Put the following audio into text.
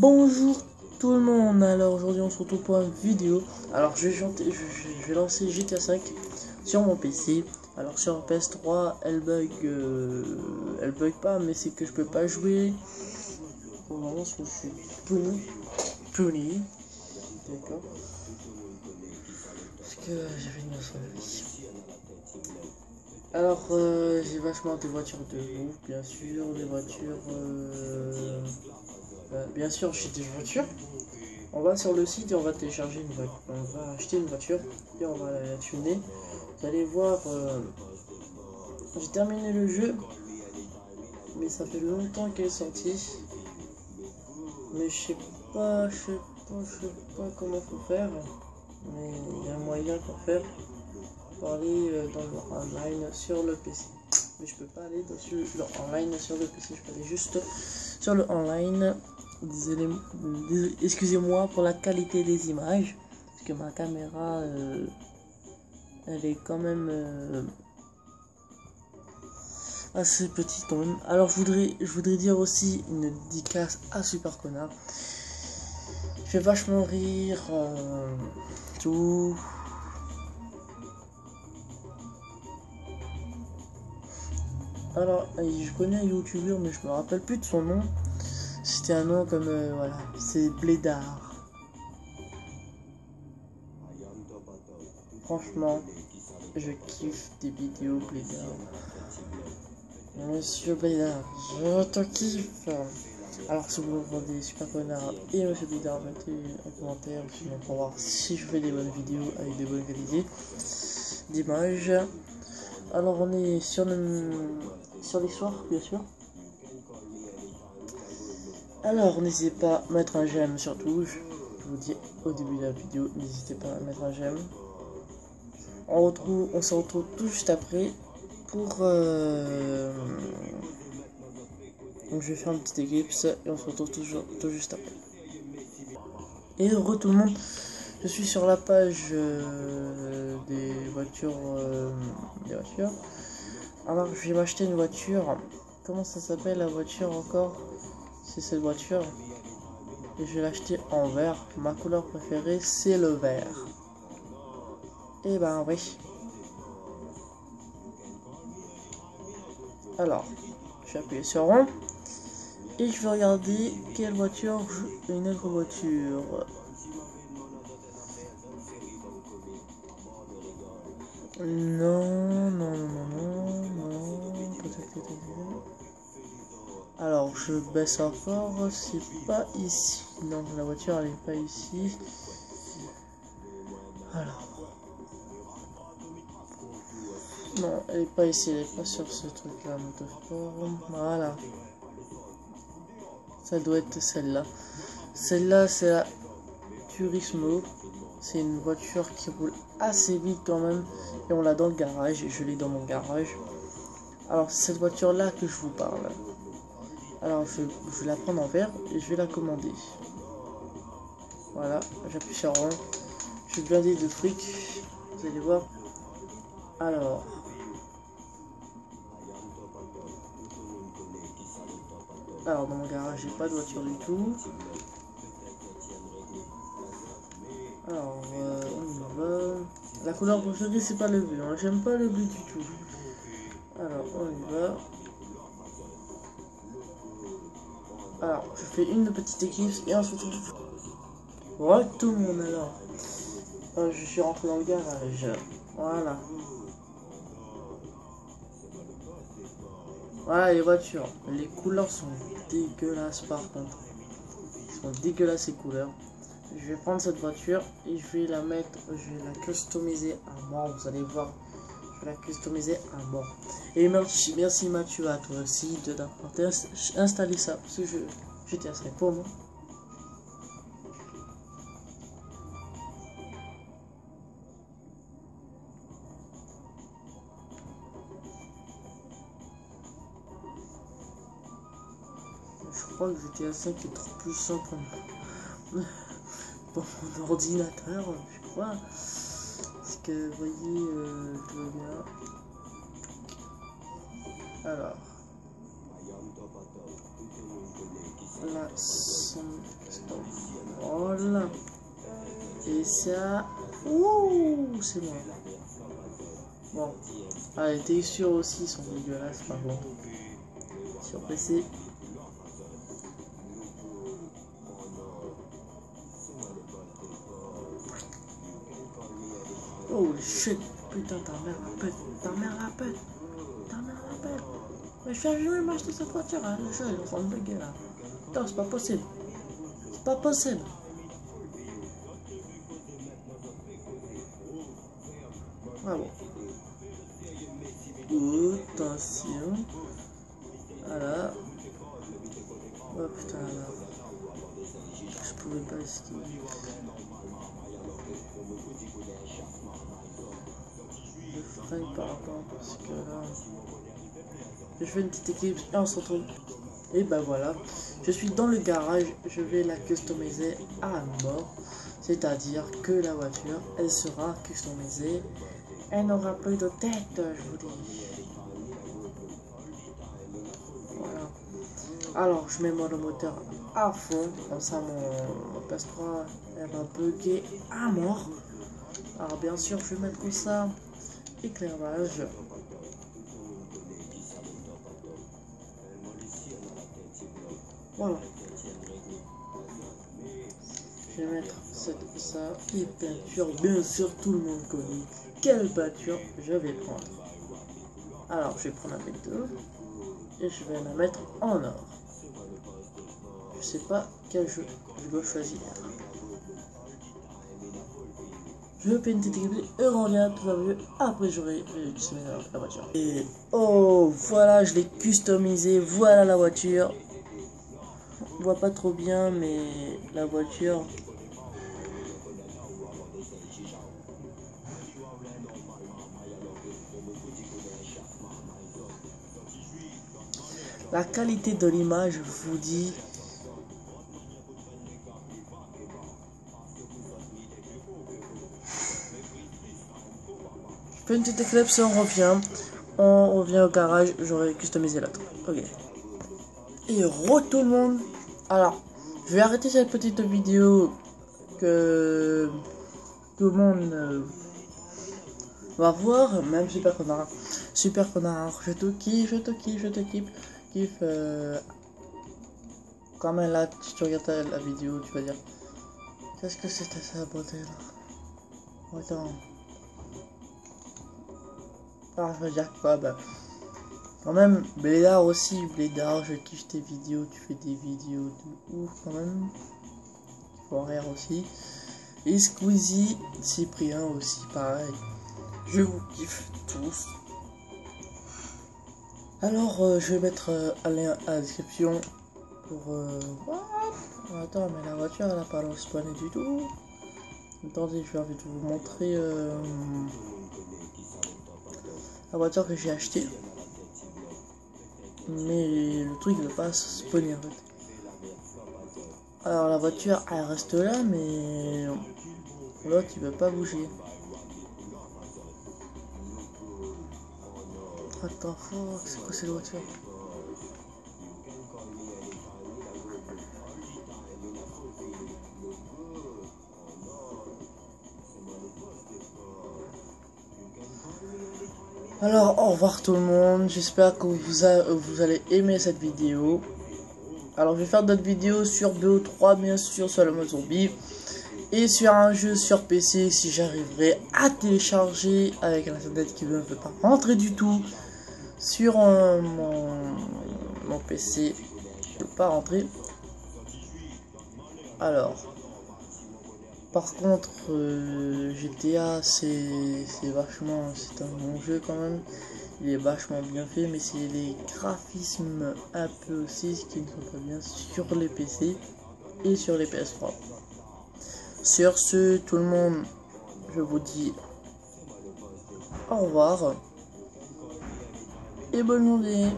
Bonjour tout le monde, alors aujourd'hui on se retrouve pour une vidéo. Alors je vais lancer GTA 5 sur mon PC. Alors sur PS3 elle bug pas, mais c'est que je peux pas jouer pour le moment parce que je suis puni. D'accord, parce que j'avais une incendie. Alors j'ai vachement des voitures de ouf, bien sûr, des voitures bien sûr j'ai des voitures. On va sur le site et on va télécharger une voiture. On va acheter une voiture et on va la tuner. Vous allez voir, j'ai terminé le jeu, mais ça fait longtemps qu'elle est sortie. Mais je sais pas comment faut faire. Mais il y a un moyen pour faire. Pour aller dans le online sur le PC. Mais je peux pas aller dans le online sur le PC. Je peux aller juste sur le online. Désolé, excusez-moi pour la qualité des images, parce que ma caméra elle est quand même assez petite quand même. Alors je voudrais dire aussi une dédicace à Super Connard. Il fait vachement rire tout. Alors je connais un youtubeur mais je me rappelle plus de son nom. C'était un nom comme voilà, c'est Blédard. Franchement, je kiffe des vidéos Blédard. Monsieur Blédard, je te kiffe. Alors si vous vendez Super Connard et Monsieur Blédard, mettez un commentaire pour voir si je fais des bonnes vidéos avec des bonnes qualités d'images. Alors on est sur l'histoire bien sûr. Alors n'hésitez pas à mettre un j'aime surtout, je vous dis au début de la vidéo, n'hésitez pas à mettre un j'aime. On se retrouve tout juste après pour donc je vais faire une petite ellipse et on se retrouve tout juste après. Et heureux tout le monde, je suis sur la page des voitures. Alors je vais m'acheter une voiture. Comment ça s'appelle la voiture encore? C'est cette voiture. Et je vais l'acheter en vert. Ma couleur préférée c'est le vert. Et ben oui. Alors, je vais appuyer sur rond. Et je vais regarder quelle voiture, une autre voiture. Non. Alors, je baisse encore, c'est pas ici. Non, la voiture elle est pas ici. Alors. Non, elle est pas ici, elle est pas sur ce truc là, motosport. Voilà. Ça doit être celle-là. Celle-là, c'est la Turismo. C'est une voiture qui roule assez vite quand même. Et on l'a dans le garage. Et je l'ai dans mon garage. Alors, c'est cette voiture-là que je vous parle. Alors, je vais la prendre en vert et je vais la commander. Voilà, j'appuie sur rond. Je suis blindé de fric. Vous allez voir. Alors. Alors, dans mon garage, j'ai pas de voiture du tout. Alors, on y va. La couleur préférée, c'est pas le bleu. Hein. J'aime pas le bleu du tout. Alors, on y va. Alors, je fais une petite éclipse et on se retrouve. Ouais, tout le monde alors. Je suis rentré dans le garage. Voilà. Voilà les voitures. Les couleurs sont dégueulasses par contre. Elles sont dégueulasses ces couleurs. Je vais prendre cette voiture et je vais la mettre, je vais la customiser à mort. Vous allez voir, je vais la customiser à mort. Et merci Mathieu à toi aussi d'avoir installé ça. Ce jeu GTA 5 pour moi. Je crois que GTA 5 est trop puissant pour mon ordinateur, je crois. Parce que vous voyez, je vois bien. Alors. la stop. Voilà. Et ça... Ouh, c'est bon. Bon. Ah, les textures aussi sont dégueulasses par contre. Sur PC. Oh shit. Putain, ta mère la pète. Ta mère la pète. Ta mère la pète. Mais je vais jamais m'acheter cette voiture. Hein. Le jeu, il est en train de bugger là. Putain, c'est pas possible. C'est pas possible. Ah bon. Attention. Voilà. Oh putain là. Je pouvais pas esquiver. Je freine par rapport parce que là. Je fais une petite équipe et on se retrouve. Et ben voilà. Je suis dans le garage. Je vais la customiser à mort. C'est-à-dire que la voiture, elle sera customisée. Elle n'aura plus de tête, je vous dis. Voilà. Alors, je mets le moteur à fond. Comme ça, mon PS3, elle va bugger à mort. Alors, bien sûr, je vais mettre ça. Éclairage. Voilà. Je vais mettre ça. Et peinture, bien sûr, tout le monde connaît. Quelle peinture je vais prendre? Alors, je vais prendre un B2 et je vais la mettre en or. Je sais pas quel jeu je dois choisir. Je fais une petite équipe et on revient tout à l'heure. Après, j'aurai customisé la voiture. Et oh, voilà, je l'ai customisé. Voilà la voiture. On voit pas trop bien, mais la voiture. La qualité de l'image, je vous dis. Je fais une petite éclipse, on revient au garage, j'aurai customisé l'autre. Ok. Et tout le monde. Alors, je vais arrêter cette petite vidéo que tout le monde va voir, même Super Connard. Super Connard, je te kiffe. Quand même là, si tu regardes la vidéo, tu vas dire qu'est-ce que c'était ça, bordel? Attends. Ah, je veux dire quoi? Bah, quand même, Blédard aussi, Blédard, je kiffe tes vidéos, tu fais des vidéos de ouf quand même. Il faut rire aussi. Et Squeezie, Cyprien aussi, pareil. Je vous kiffe tous. Alors, je vais mettre un lien à la description pour... Attends, mais la voiture, elle a pas spawné du tout. Attendez, je vais envie de vous montrer la voiture que j'ai achetée. Mais le truc ne veut pas spawner en fait. Alors la voiture, elle reste là, mais l'autre, il veut pas bouger. Attends, c'est quoi cette voiture? Alors au revoir tout le monde, j'espère que vous allez aimer cette vidéo. Alors je vais faire d'autres vidéos sur BO3 bien sûr, sur le mode zombie. Et sur un jeu sur PC si j'arriverai à télécharger avec un internet qui ne veut pas rentrer du tout. Sur mon PC, je ne peux pas rentrer. Alors, par contre, GTA, c'est vachement, c'est un bon jeu quand même. Il est vachement bien fait, mais c'est les graphismes un peu aussi qui ne sont pas bien sur les PC et sur les PS3. Sur ce, tout le monde, je vous dis au revoir et bonne journée.